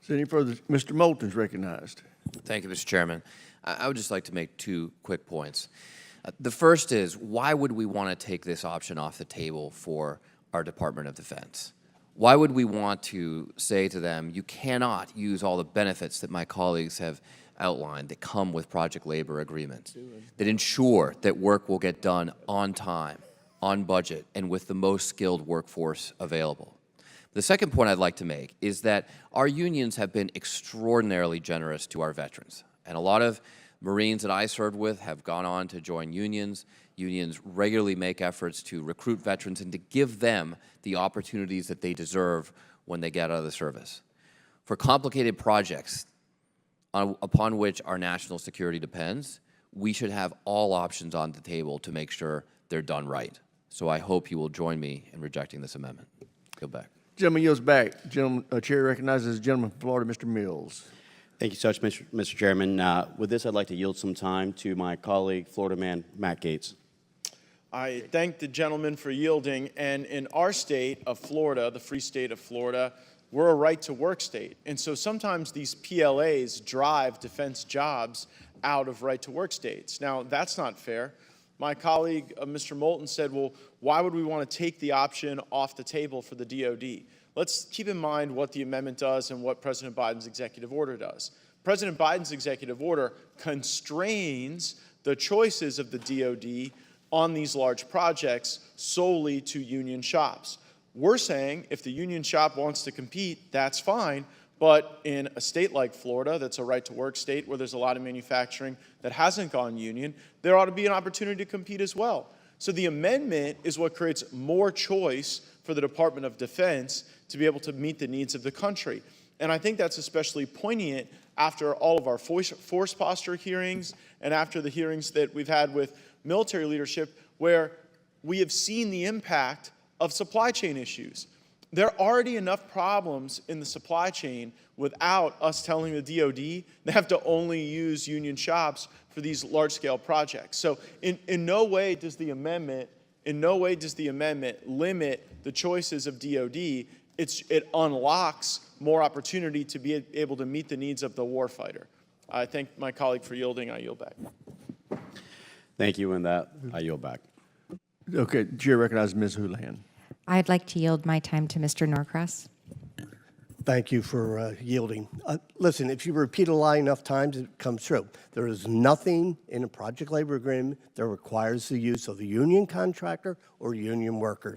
Is there any further? Mr. Moulton's recognized. Thank you, Mr. Chairman. I would just like to make two quick points. The first is, why would we want to take this option off the table for our Department of Defense? Why would we want to say to them, you cannot use all the benefits that my colleagues have outlined that come with project labor agreements, that ensure that work will get done on time, on budget, and with the most skilled workforce available? The second point I'd like to make is that our unions have been extraordinarily generous to our veterans. And a lot of Marines that I served with have gone on to join unions. Unions regularly make efforts to recruit veterans and to give them the opportunities that they deserve when they get out of the service. For complicated projects upon which our national security depends, we should have all options on the table to make sure they're done right. So I hope you will join me in rejecting this amendment. Go back. Gentleman yields back. Chair recognizes the gentleman from Florida, Mr. Mills. Thank you so much, Mr. Chairman. With this, I'd like to yield some time to my colleague, Florida man Matt Gaetz. I thank the gentleman for yielding. And in our state of Florida, the free state of Florida, we're a right-to-work state. And so sometimes these PLAs drive defense jobs out of right-to-work states. Now, that's not fair. My colleague, Mr. Moulton, said, well, why would we want to take the option off the table for the DOD? Let's keep in mind what the amendment does and what President Biden's executive order does. President Biden's executive order constrains the choices of the DOD on these large projects solely to union shops. We're saying if the union shop wants to compete, that's fine. But in a state like Florida, that's a right-to-work state where there's a lot of manufacturing that hasn't gone union, there ought to be an opportunity to compete as well. So the amendment is what creates more choice for the Department of Defense to be able to meet the needs of the country. And I think that's especially poignant after all of our force posture hearings and after the hearings that we've had with military leadership, where we have seen the impact of supply chain issues. There are already enough problems in the supply chain without us telling the DOD they have to only use union shops for these large-scale projects. So in no way does the amendment limit the choices of DOD. It unlocks more opportunity to be able to meet the needs of the warfighter. I thank my colleague for yielding. I yield back. Thank you, and that I yield back. Okay, Chair recognizes Ms. Houlihan. I'd like to yield my time to Mr. Norcross. Thank you for yielding. Listen, if you repeat a lie enough times, it comes true. There is nothing in a project labor agreement that requires the use of a union contractor or union workers.